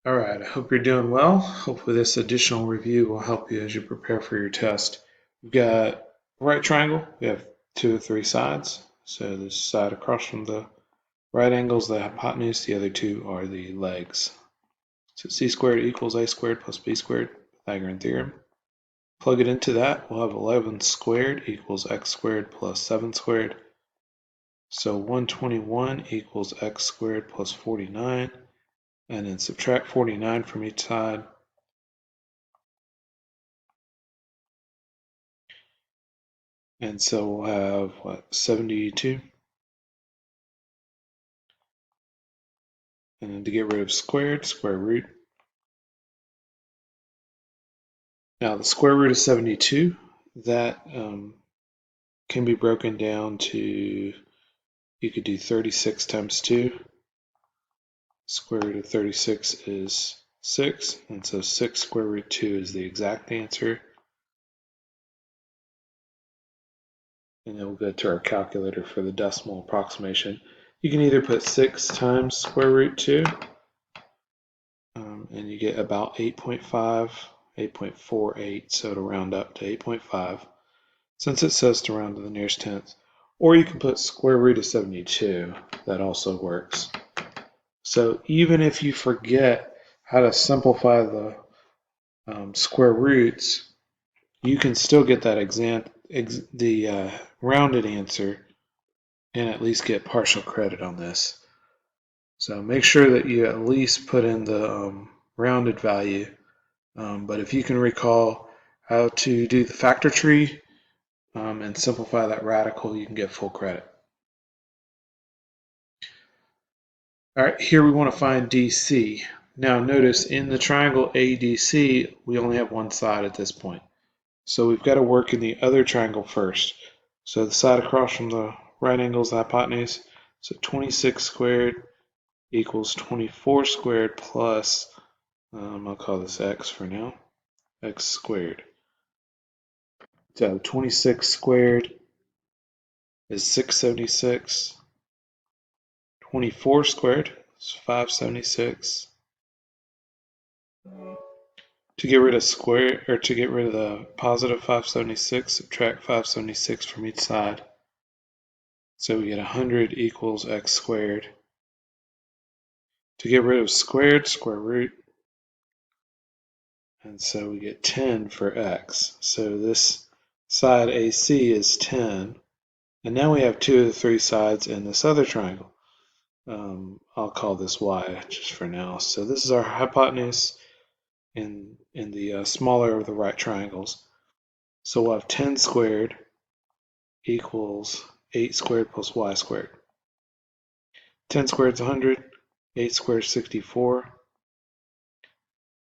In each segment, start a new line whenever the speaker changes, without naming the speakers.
Alright, I hope you're doing well. Hopefully this additional review will help you as you prepare for your test. We've got a right triangle. We have 2 or 3 sides. So this side across from the right angle is the hypotenuse. The other two are the legs. So c squared equals a squared plus b squared, Pythagorean theorem. Plug it into that. We'll have 11 squared equals x squared plus 7 squared. So 121 equals x squared plus 49. And then subtract 49 from each side. And so we'll have, 72? And then to get rid of squared, square root. Now the square root of 72, that can be broken down to, you could do 36 times 2. Square root of 36 is 6, and so 6 square root 2 is the exact answer. And then we'll go to our calculator for the decimal approximation. You can either put 6 times square root 2, and you get about 8.5, 8.48, so it'll round up to 8.5, since it says to round to the nearest tenth. Or you can put square root of 72, that also works. So even if you forget how to simplify the square roots, you can still get that rounded answer and at least get partial credit on this. So make sure that you at least put in the rounded value. But if you can recall how to do the factor tree and simplify that radical, you can get full credit. All right, here we want to find DC. Now notice in the triangle ADC, we only have one side at this point. So we've got to work in the other triangle first. So the side across from the right angle is the hypotenuse. So 26 squared equals 24 squared plus, I'll call this x for now, x squared. So 26 squared is 676. 24 squared is 576. To get rid of the positive 576, subtract 576 from each side. So we get 100 equals x squared. To get rid of squared, square root. And so we get 10 for x. So this side AC is 10. And now we have 2 of the 3 sides in this other triangle. I'll call this y just for now. So this is our hypotenuse in the smaller of the right triangles. So we'll have 10 squared equals 8 squared plus y squared. 10 squared is 100, 8 squared is 64.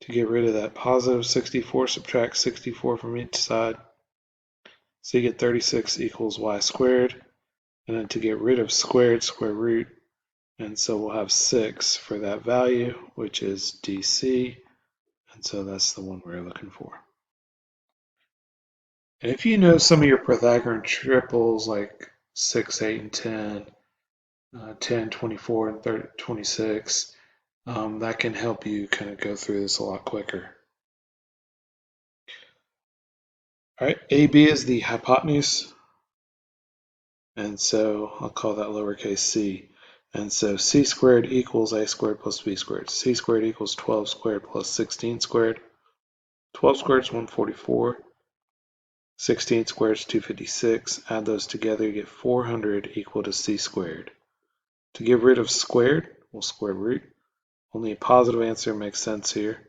To get rid of that positive 64, subtract 64 from each side. So you get 36 equals y squared. And then to get rid of squared, square root. And so we'll have 6 for that value, which is DC. And so that's the one we're looking for. And if you know some of your Pythagorean triples like 6, 8, and 10, 10, 24, and 30, 26, that can help you kind of go through this a lot quicker. All right, AB is the hypotenuse, and so I'll call that lowercase c. And so c squared equals a squared plus b squared. C squared equals 12 squared plus 16 squared. 12 squared is 144. 16 squared is 256. Add those together, you get 400 equal to c squared. To get rid of squared, we'll square root. Only a positive answer makes sense here.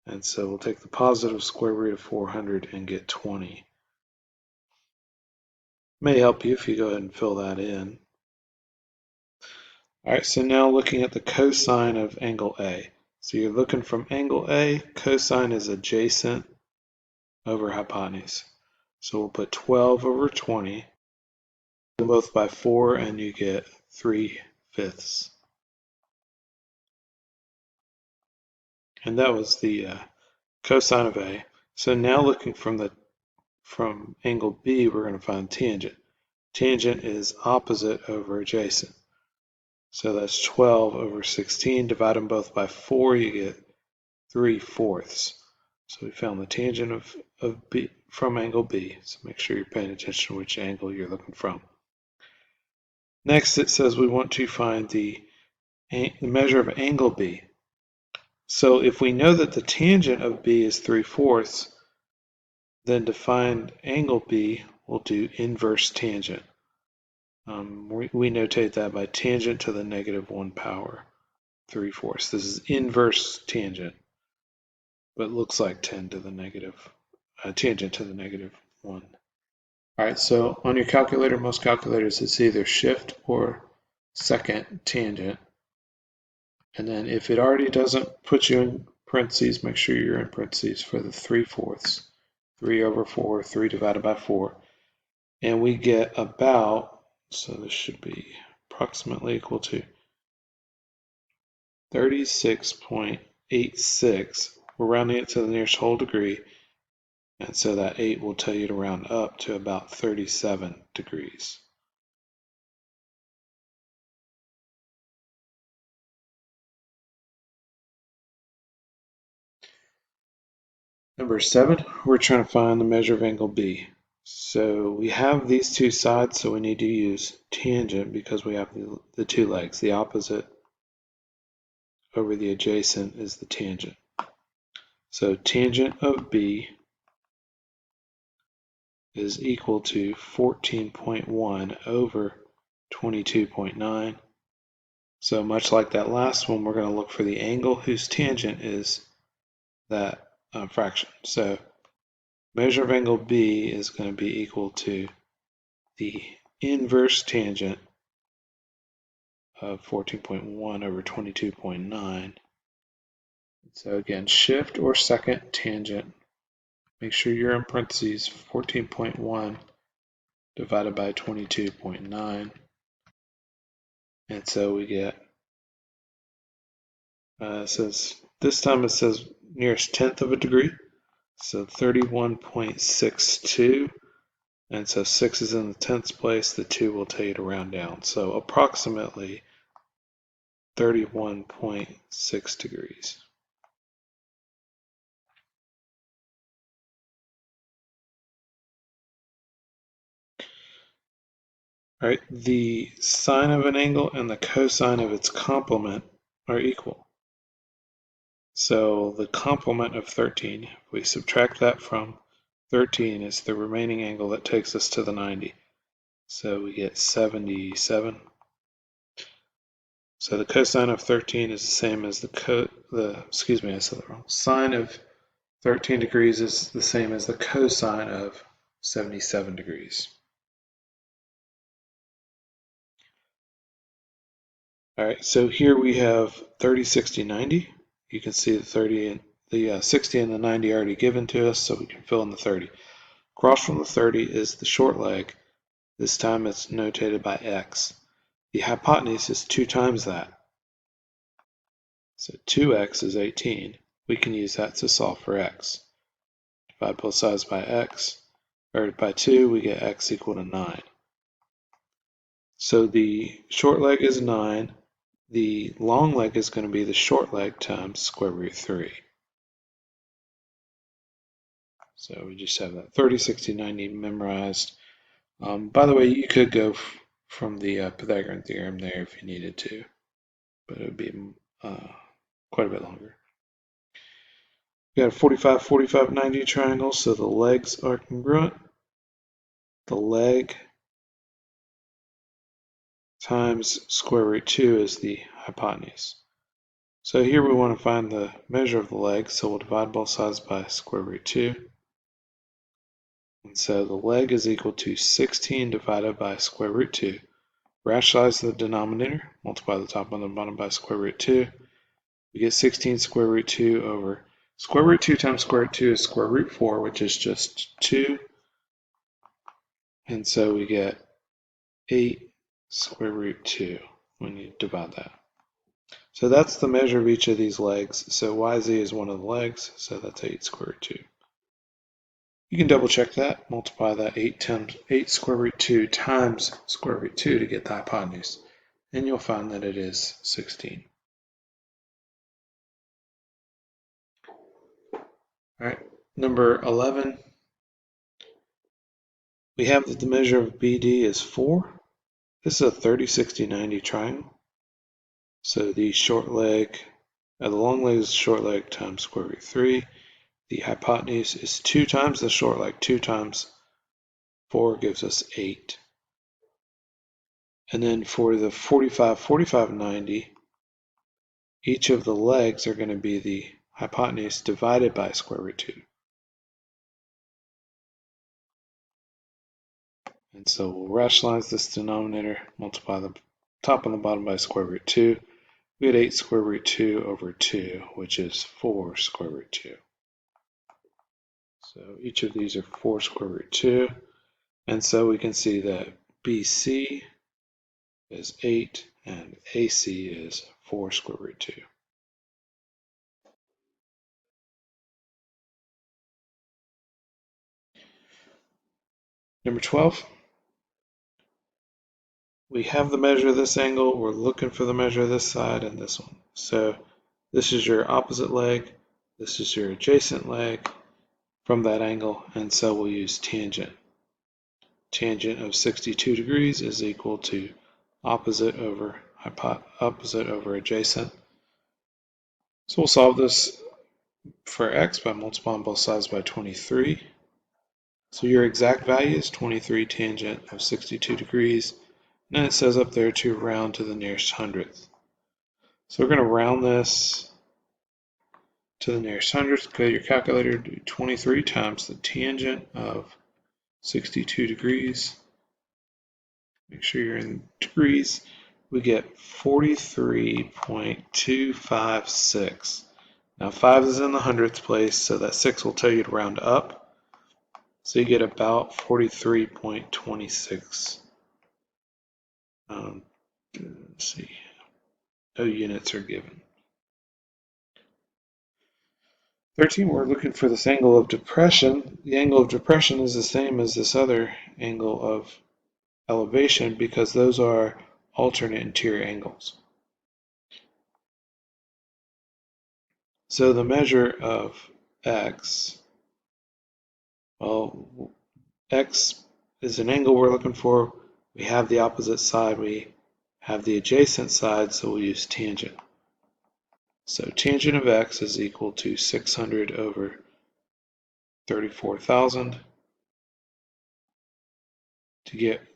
And so we'll take the positive square root of 400 and get 20. May help you if you go ahead and fill that in. All right, so now looking at the cosine of angle A. So you're looking from angle A, cosine is adjacent over hypotenuse. So we'll put 12 over 20, both by 4, and you get 3/5. And that was the cosine of A. So now looking from angle B, we're going to find tangent. Tangent is opposite over adjacent. So that's 12 over 16. Divide them both by 4, you get 3/4. So we found the tangent of B from angle B. So make sure you're paying attention to which angle you're looking from. Next, it says we want to find the measure of angle B. So if we know that the tangent of B is 3/4, then to find angle B, we'll do inverse tangent. We notate that by tangent to the -1 power 3/4. This is inverse tangent, but looks like 10 to the tangent to the -1. All right, so on your calculator, most calculators, it's either shift or second tangent. And then if it already doesn't put you in parentheses, make sure you're in parentheses for the 3/4. 3/4, 3 divided by 4. And we get about, so this should be approximately equal to 36.86. We're rounding it to the nearest whole degree. And so that 8 will tell you to round up to about 37 degrees. Number 7, we're trying to find the measure of angle B. So we have these two sides, so we need to use tangent because we have the two legs. The opposite over the adjacent is the tangent. So tangent of B is equal to 14.1 over 22.9. So much like that last one, we're going to look for the angle whose tangent is that fraction. So measure of angle B is going to be equal to the inverse tangent of 14.1 over 22.9. So again, shift or second tangent. Make sure you're in parentheses, 14.1 divided by 22.9. And so we get, this time it says nearest tenth of a degree. So 31.62. And so 6 is in the tenths place, the 2 will tell you to round down. So approximately 31.6 degrees. All right, the sine of an angle and the cosine of its complement are equal. So the complement of 13, if we subtract that from 13, is the remaining angle that takes us to the 90. So we get 77. So the cosine of 13 is the same as excuse me, I said that wrong. Sine of 13 degrees is the same as the cosine of 77 degrees. All right, so here we have 30, 60, 90. You can see the 60 and the 90 already given to us, so we can fill in the 30. Across from the 30 is the short leg. This time it's notated by x. The hypotenuse is 2 times that. So 2x is 18. We can use that to solve for x. Divide both sides by x, or by 2, we get x equal to 9. So the short leg is 9. The long leg is going to be the short leg times square root 3. So we just have that 30, 60, 90 memorized. By the way, you could go from the Pythagorean theorem there if you needed to, but it would be quite a bit longer. We got a 45, 45, 90 triangle, so the legs are congruent. The leg times square root 2 is the hypotenuse. So here we want to find the measure of the leg, so we'll divide both sides by square root 2. And so the leg is equal to 16 divided by square root 2. Rationalize the denominator, multiply the top and the bottom by square root 2. We get 16 square root 2 over square root 2 times square root 2 is square root 4, which is just 2. And so we get 8 square root 2 when you divide that. So that's the measure of each of these legs. So YZ is one of the legs, so that's 8 square root 2. You can double check that, multiply that 8 square root 2 times square root 2 to get the hypotenuse, and you'll find that it is 16. All right, number 11. We have that the measure of BD is 4. This is a 30, 60, 90 triangle. So the short leg, the long leg is the short leg times square root 3. The hypotenuse is 2 times the short leg. 2 times 4 gives us 8. And then for the 45, 45, 90, each of the legs are going to be the hypotenuse divided by square root 2. And so we'll rationalize this denominator, multiply the top and the bottom by square root 2. We get 8 square root 2 over 2, which is 4 square root 2. So each of these are 4 square root 2. And so we can see that BC is 8 and AC is 4 square root 2. Number 12. We have the measure of this angle, we're looking for the measure of this side and this one. So this is your opposite leg, this is your adjacent leg from that angle, and so we'll use tangent. Tangent of 62 degrees is equal to opposite over adjacent. So we'll solve this for x by multiplying both sides by 23. So your exact value is 23 tangent of 62 degrees. And it says up there to round to the nearest hundredth. So we're going to round this to the nearest hundredth. Go to your calculator, do 23 times the tangent of 62 degrees. Make sure you're in degrees. We get 43.256. Now 5 is in the hundredth place, so that 6 will tell you to round up. So you get about 43.26. Let's see. No units are given. 13, we're looking for this angle of depression. The angle of depression is the same as this other angle of elevation because those are alternate interior angles. So the measure of x, well, x is an angle we're looking for. We have the opposite side, we have the adjacent side, so we'll use tangent. So tangent of x is equal to 600 over 34,000.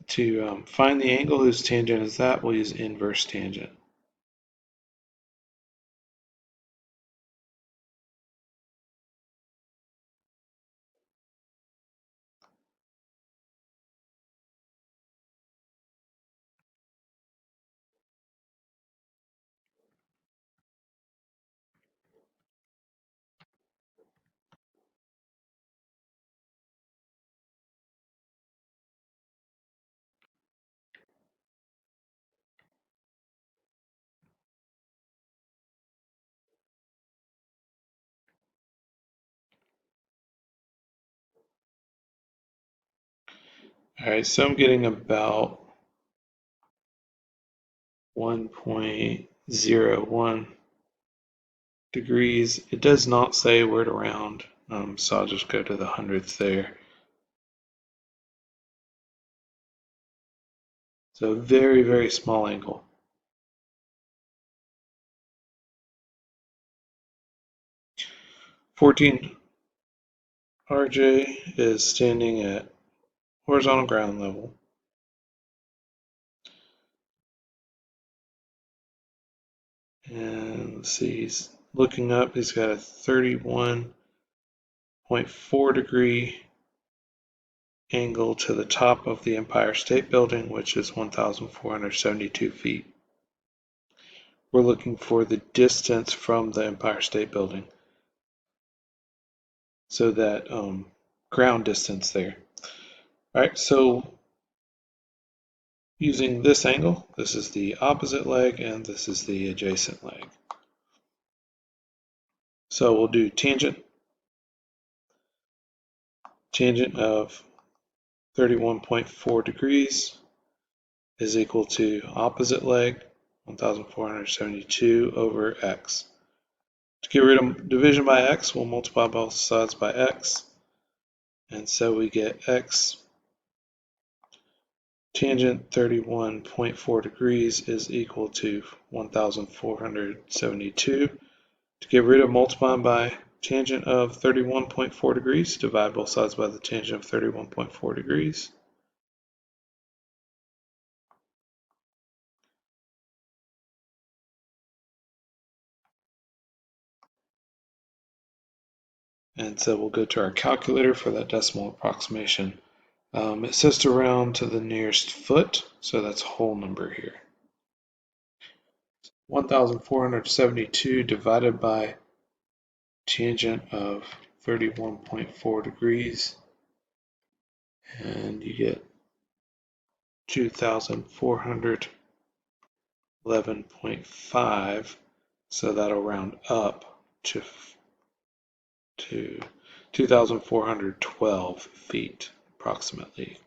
To find the angle whose tangent is that, we'll use inverse tangent. All right, so I'm getting about 1.01 degrees. It does not say where to round, so I'll just go to the hundredths there. So very, very small angle. (14) RJ is standing at horizontal ground level. And let's see, he's looking up, he's got a 31.4 degree angle to the top of the Empire State Building, which is 1,472 feet. We're looking for the distance from the Empire State Building. So that ground distance there. All right, so using this angle, this is the opposite leg and this is the adjacent leg. So we'll do tangent. Tangent of 31.4 degrees is equal to opposite leg, 1,472 over x. To get rid of division by x, we'll multiply both sides by x. And so we get x tangent 31.4 degrees is equal to 1,472. To get rid of multiplying by tangent of 31.4 degrees, divide both sides by the tangent of 31.4 degrees. And so we'll go to our calculator for that decimal approximation. It says to round to the nearest foot, so that's a whole number here. 1,472 divided by tangent of 31.4 degrees, and you get 2,411.5, so that'll round up to 2,412 feet approximately.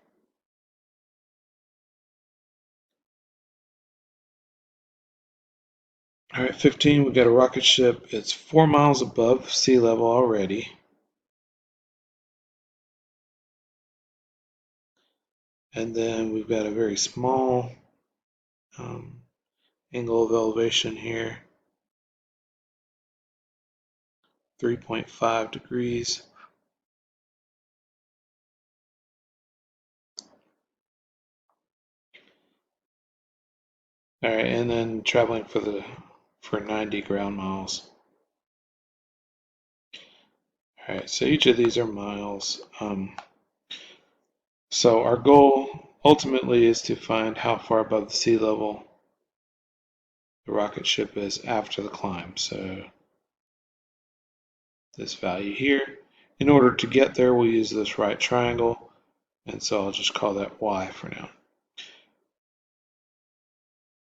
All right, 15, we've got a rocket ship. It's 4 miles above sea level already. And then we've got a very small angle of elevation here, 3.5 degrees. All right, and then traveling for 90 ground miles. All right, so each of these are miles. So our goal ultimately is to find how far above the sea level the rocket ship is after the climb. So this value here. In order to get there, we'll use this right triangle, and so I'll just call that y for now.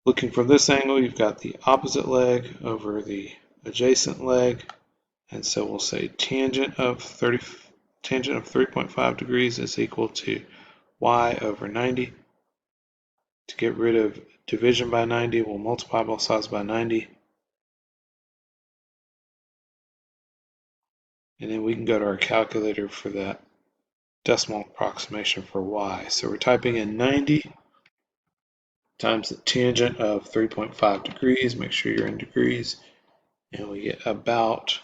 Looking from this angle, you've got the opposite leg over the adjacent leg, and so we'll say tangent of 3.5 degrees is equal to y over 90. To get rid of division by 90, we'll multiply both sides by 90. And then we can go to our calculator for that decimal approximation for y. So we're typing in 90 times the tangent of 3.5 degrees. Make sure you're in degrees. And we get about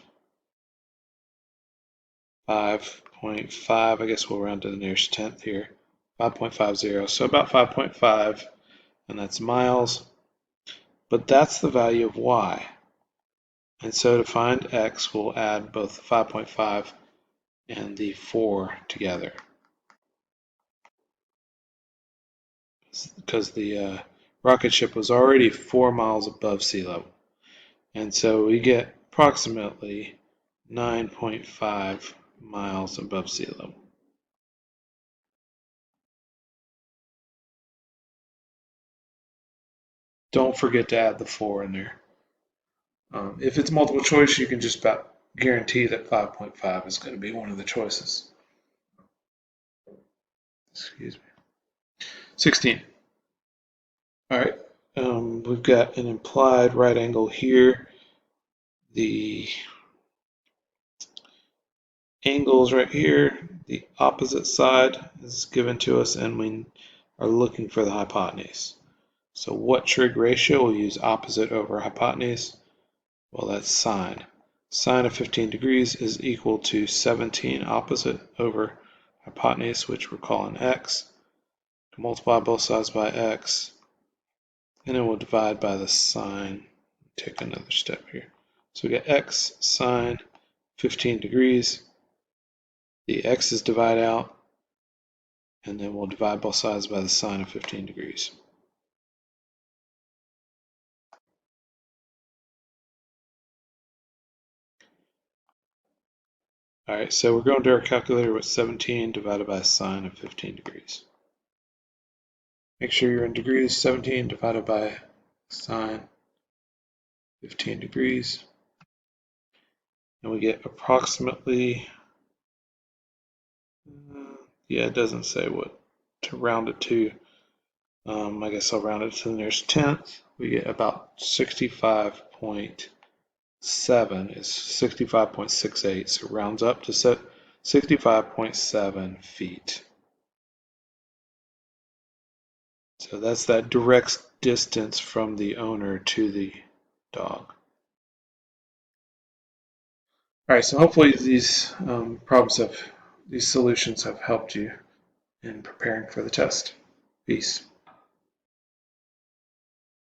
5.5. I guess we'll round to the nearest tenth here. 5.50. So about 5.5, and that's miles. But that's the value of y. And so to find x, we'll add both the 5.5 and the 4 together, because the rocket ship was already 4 miles above sea level. And so we get approximately 9.5 miles above sea level. Don't forget to add the 4 in there. If it's multiple choice, you can just about guarantee that 5.5 is going to be one of the choices. Excuse me. 16. All right, we've got an implied right angle here. The angles right here, the opposite side is given to us, and we are looking for the hypotenuse. So what trig ratio? We'll use opposite over hypotenuse. Well, that's sine. Sine of 15 degrees is equal to 17 opposite over hypotenuse, which we're calling x. Multiply both sides by x, and then we'll divide by the sine. Take another step here. So we get x sine 15 degrees. The x's divide out, and then we'll divide both sides by the sine of 15 degrees. All right, so we're going to our calculator with 17 divided by sine of 15 degrees. Make sure you're in degrees. 17 divided by sine 15 degrees. And we get approximately, yeah, it doesn't say what to round it to. I guess I'll round it to the nearest tenth. We get about 65.8 7 is 65.68, so it rounds up to 65.7 feet. So that's that direct distance from the owner to the dog. All right, so hopefully these these solutions have helped you in preparing for the test. Peace.